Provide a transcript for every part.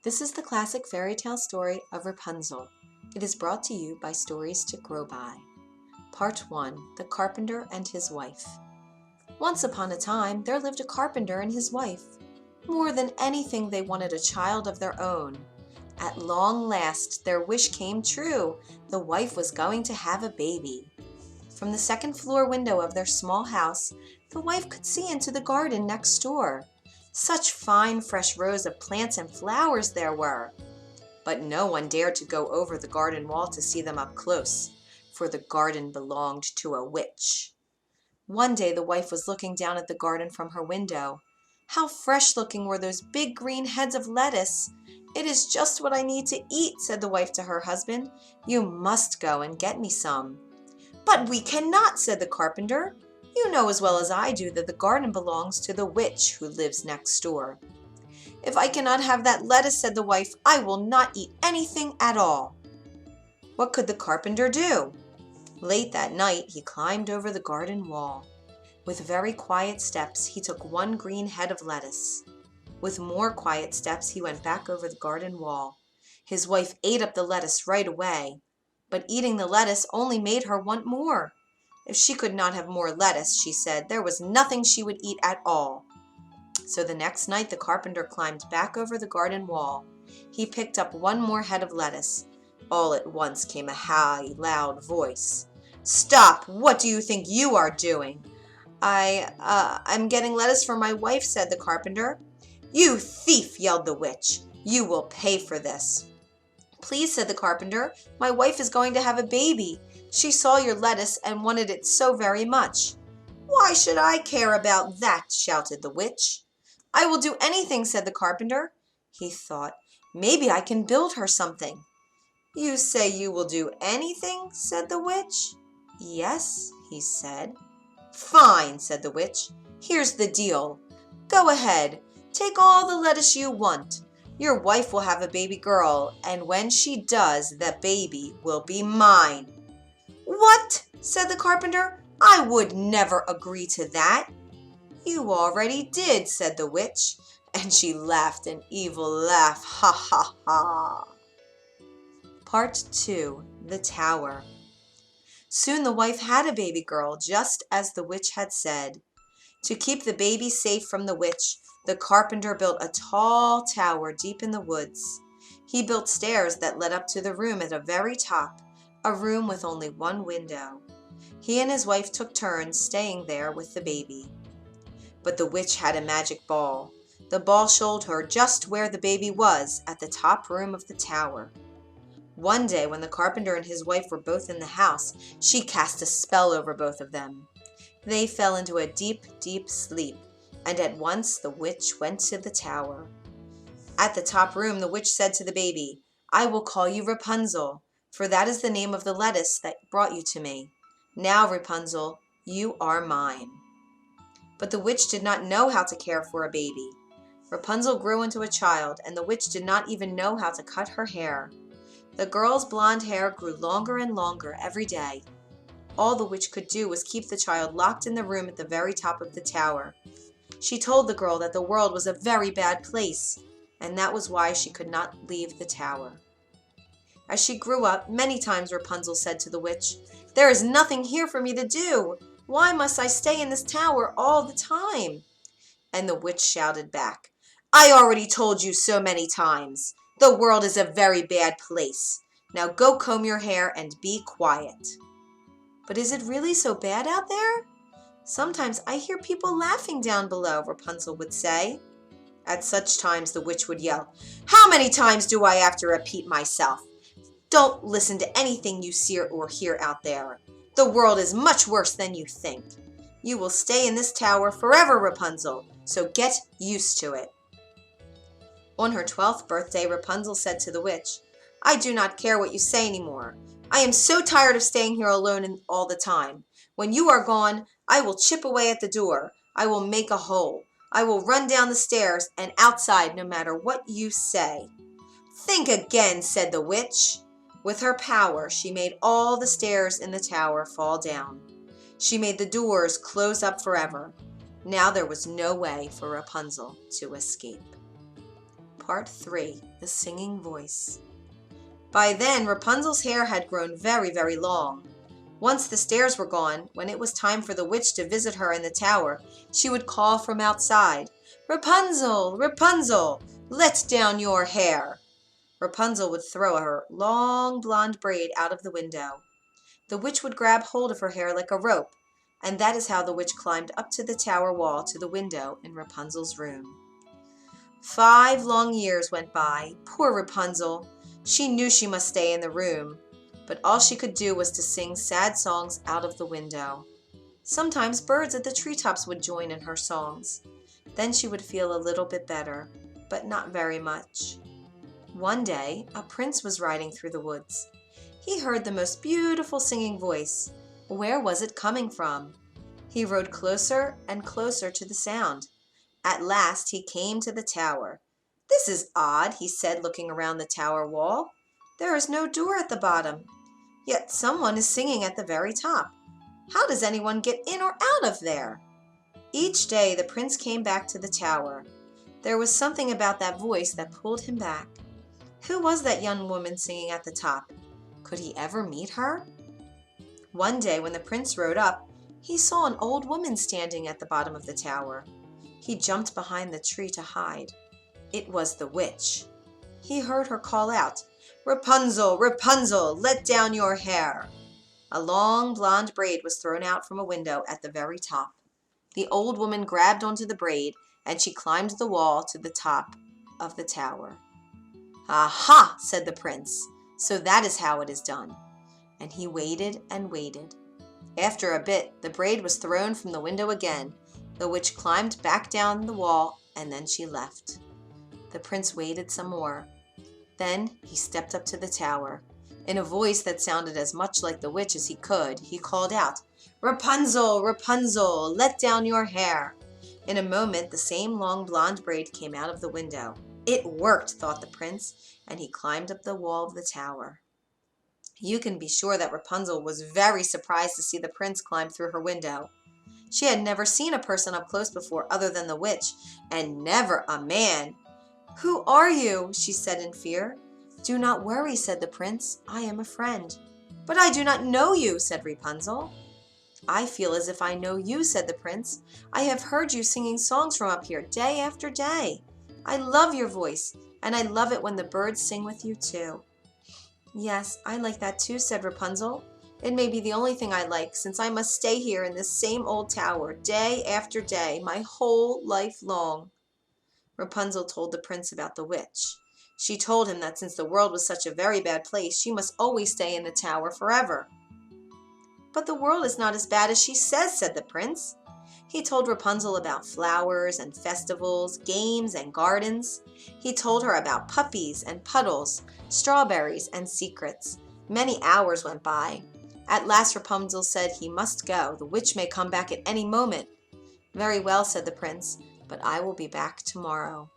This is the classic fairy tale story of Rapunzel. It is brought to you by Stories to Grow By. Part 1. The Carpenter and His Wife. Once upon a time, there lived a carpenter and his wife. More than anything, they wanted a child of their own. At long last, their wish came true. The wife was going to have a baby. From the second floor window of their small house, the wife could see into the garden next door. Such fine, fresh rows of plants and flowers there were. But no one dared to go over the garden wall to see them up close, for the garden belonged to a witch. One day the wife was looking down at the garden from her window. How fresh-looking were those big green heads of lettuce! "It is just what I need to eat," said the wife to her husband. "You must go and get me some." "But we cannot," said the carpenter. "You know as well as I do that the garden belongs to the witch who lives next door." "If I cannot have that lettuce," said the wife, "I will not eat anything at all." What could the carpenter do? Late that night he climbed over the garden wall. With very quiet steps he took one green head of lettuce. With more quiet steps he went back over the garden wall. His wife ate up the lettuce right away, but eating the lettuce only made her want more. If she could not have more lettuce, she said, there was nothing she would eat at all. So the next night the carpenter climbed back over the garden wall. He picked up one more head of lettuce. All at once came a high, loud voice. "Stop! What do you think you are doing?" I'm getting lettuce for my wife," said the carpenter. "You thief!" yelled the witch. "You will pay for this." "Please," said the carpenter, "my wife is going to have a baby. She saw your lettuce and wanted it so very much." "Why should I care about that?" shouted the witch. "I will do anything," said the carpenter. He thought, "Maybe I can build her something." "You say you will do anything?" said the witch. "Yes," he said. "Fine," said the witch. "Here's the deal. Go ahead. Take all the lettuce you want. Your wife will have a baby girl, and when she does, the baby will be mine." "What?" said the carpenter. "I would never agree to that." "You already did," said the witch, and she laughed an evil laugh. Ha ha ha. Part 2. The Tower. Soon the wife had a baby girl, just as the witch had said. To keep the baby safe from the witch, the carpenter built a tall tower deep in the woods. He built stairs that led up to the room at the very top, a room with only one window. He and his wife took turns staying there with the baby. But the witch had a magic ball. The ball showed her just where the baby was, at the top room of the tower. One day, when the carpenter and his wife were both in the house, she cast a spell over both of them. They fell into a deep, deep sleep, and at once the witch went to the tower. At the top room, the witch said to the baby, "I will call you Rapunzel, for that is the name of the lettuce that brought you to me. Now, Rapunzel, you are mine." But the witch did not know how to care for a baby. Rapunzel grew into a child, and the witch did not even know how to cut her hair. The girl's blonde hair grew longer and longer every day. All the witch could do was keep the child locked in the room at the very top of the tower. She told the girl that the world was a very bad place, and that was why she could not leave the tower. As she grew up, many times Rapunzel said to the witch, "There is nothing here for me to do. Why must I stay in this tower all the time?" And the witch shouted back, "I already told you so many times. The world is a very bad place. Now go comb your hair and be quiet." "But is it really so bad out there? Sometimes I hear people laughing down below," Rapunzel would say. At such times the witch would yell, "How many times do I have to repeat myself? Don't listen to anything you see or hear out there. The world is much worse than you think. You will stay in this tower forever, Rapunzel, so get used to it." On her 12th birthday, Rapunzel said to the witch, "I do not care what you say anymore. I am so tired of staying here alone all the time. When you are gone, I will chip away at the door. I will make a hole. I will run down the stairs and outside no matter what you say." "Think again," said the witch. With her power, she made all the stairs in the tower fall down. She made the doors close up forever. Now there was no way for Rapunzel to escape. Part 3. The Singing Voice. By then, Rapunzel's hair had grown very, very long. Once the stairs were gone, when it was time for the witch to visit her in the tower, she would call from outside, "Rapunzel, Rapunzel, let down your hair." Rapunzel would throw her long blonde braid out of the window. The witch would grab hold of her hair like a rope, and that is how the witch climbed up to the tower wall to the window in Rapunzel's room. 5 long years went by. Poor Rapunzel! She knew she must stay in the room, but all she could do was to sing sad songs out of the window. Sometimes birds at the treetops would join in her songs. Then she would feel a little bit better, but not very much. One day, a prince was riding through the woods. He heard the most beautiful singing voice. Where was it coming from? He rode closer and closer to the sound. At last he came to the tower. "This is odd," he said, looking around the tower wall. "There is no door at the bottom, yet someone is singing at the very top. How does anyone get in or out of there?" Each day the prince came back to the tower. There was something about that voice that pulled him back. Who was that young woman singing at the top? Could he ever meet her? One day when the prince rode up, he saw an old woman standing at the bottom of the tower. He jumped behind the tree to hide. It was the witch. He heard her call out, "Rapunzel, Rapunzel, let down your hair." A long blonde braid was thrown out from a window at the very top. The old woman grabbed onto the braid, and she climbed the wall to the top of the tower. "Aha!" said the prince. "So that is how it is done." And he waited and waited. After a bit, the braid was thrown from the window again. The witch climbed back down the wall, and then she left. The prince waited some more. Then he stepped up to the tower. In a voice that sounded as much like the witch as he could, he called out, "Rapunzel, Rapunzel, let down your hair." In a moment, the same long blonde braid came out of the window. It worked, thought the prince, and he climbed up the wall of the tower. You can be sure that Rapunzel was very surprised to see the prince climb through her window. She had never seen a person up close before other than the witch, and never a man. "Who are you?" she said in fear. "Do not worry," said the prince. "I am a friend." "But I do not know you," said Rapunzel. "I feel as if I know you," said the prince. "I have heard you singing songs from up here day after day. I love your voice, and I love it when the birds sing with you too." "Yes, I like that too," said Rapunzel. "It may be the only thing I like, since I must stay here in this same old tower day after day, my whole life long." Rapunzel told the prince about the witch. She told him that since the world was such a very bad place, she must always stay in the tower forever. "But the world is not as bad as she says," said the prince. He told Rapunzel about flowers and festivals, games and gardens. He told her about puppies and puddles, strawberries and secrets. Many hours went by. At last Rapunzel said he must go. The witch may come back at any moment. "Very well," said the prince, "but I will be back tomorrow."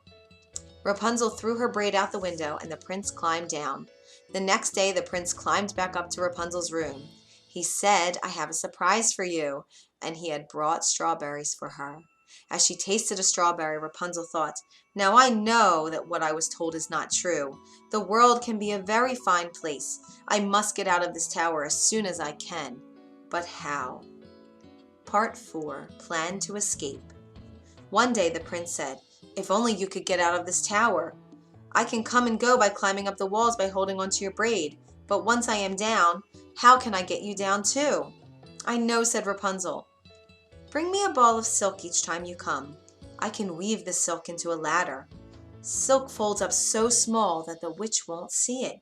Rapunzel threw her braid out the window, and the prince climbed down. The next day the prince climbed back up to Rapunzel's room. He said, "I have a surprise for you," and he had brought strawberries for her. As she tasted a strawberry, Rapunzel thought, "Now I know that what I was told is not true. The world can be a very fine place. I must get out of this tower as soon as I can. But how?" Part 4. Plan to Escape. One day the prince said, "If only you could get out of this tower. I can come and go by climbing up the walls by holding onto your braid. But once I am down, how can I get you down too?" "I know," said Rapunzel. "Bring me a ball of silk each time you come. I can weave the silk into a ladder. Silk folds up so small that the witch won't see it.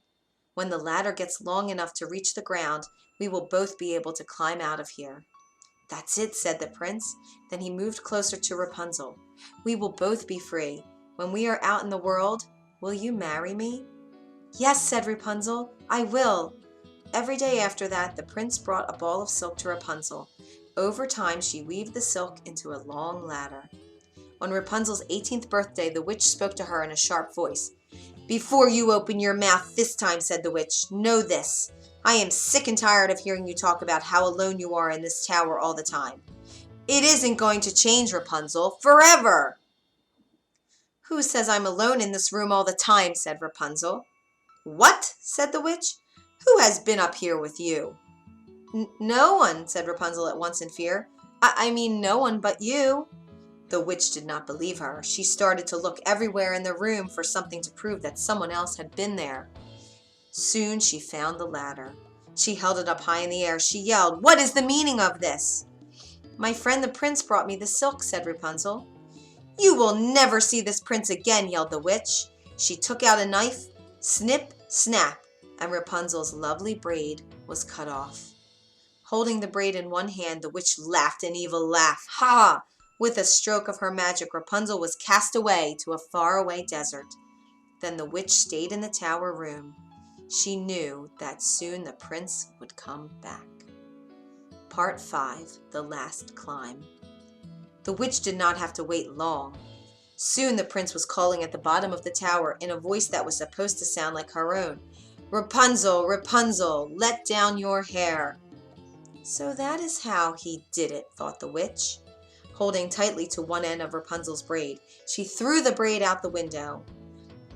When the ladder gets long enough to reach the ground, we will both be able to climb out of here." "That's it," said the prince. Then he moved closer to Rapunzel. "We will both be free. When we are out in the world, will you marry me?" "Yes," said Rapunzel, "I will." Every day after that, the prince brought a ball of silk to Rapunzel. Over time, she weaved the silk into a long ladder. On Rapunzel's 18th birthday, the witch spoke to her in a sharp voice. "Before you open your mouth this time," said the witch, "know this. I am sick and tired of hearing you talk about how alone you are in this tower all the time. It isn't going to change, Rapunzel, forever." "Who says I'm alone in this room all the time?" said Rapunzel. "What?" said the witch. "Who has been up here with you?" No one," said Rapunzel at once in fear. I mean no one but you." The witch did not believe her. She started to look everywhere in the room for something to prove that someone else had been there. Soon she found the ladder. She held it up high in the air. She yelled, "What is the meaning of this?" "My friend the prince brought me the silk," said Rapunzel. "You will never see this prince again," yelled the witch. She took out a knife, snip, snap, and Rapunzel's lovely braid was cut off. Holding the braid in one hand, the witch laughed an evil laugh. Ha! With a stroke of her magic, Rapunzel was cast away to a faraway desert. Then the witch stayed in the tower room. She knew that soon the prince would come back. Part 5. The Last Climb. The witch did not have to wait long. Soon the prince was calling at the bottom of the tower in a voice that was supposed to sound like her own. "Rapunzel, Rapunzel, let down your hair." So that is how he did it, thought the witch. Holding tightly to one end of Rapunzel's braid, she threw the braid out the window.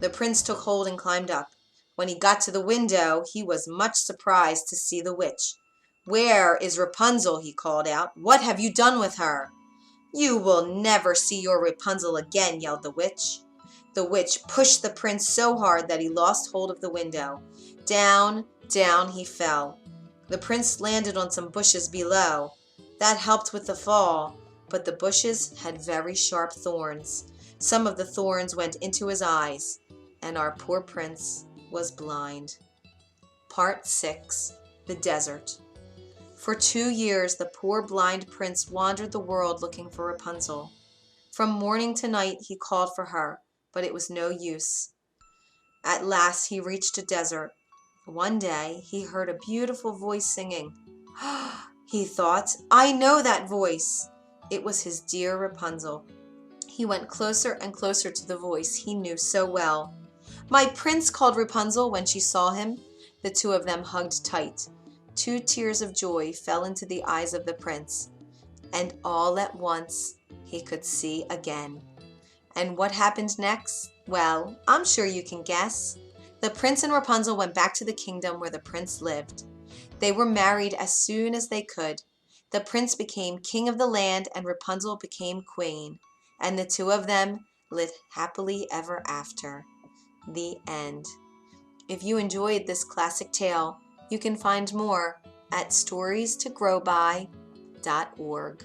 The prince took hold and climbed up. When he got to the window, he was much surprised to see the witch. "Where is Rapunzel?" he called out. "What have you done with her?" "You will never see your Rapunzel again," yelled the witch. The witch pushed the prince so hard that he lost hold of the window. Down, down he fell. The prince landed on some bushes below. That helped with the fall, but the bushes had very sharp thorns. Some of the thorns went into his eyes, and our poor prince was blind. Part 6. The Desert. For 2 years the poor blind prince wandered the world looking for Rapunzel. From morning to night he called for her, but it was no use. At last he reached a desert. One day he heard a beautiful voice singing. He thought, "I know that voice." It was his dear Rapunzel. He went closer and closer to the voice he knew so well. "My prince," called Rapunzel when she saw him. The two of them hugged tight. 2 tears of joy fell into the eyes of the prince, and all at once he could see again. And what happened next? Well, I'm sure you can guess. The prince and Rapunzel went back to the kingdom where the prince lived. They were married as soon as they could. The prince became king of the land and Rapunzel became queen, and the two of them lived happily ever after. The end. If you enjoyed this classic tale, you can find more at storiestogrowby.org.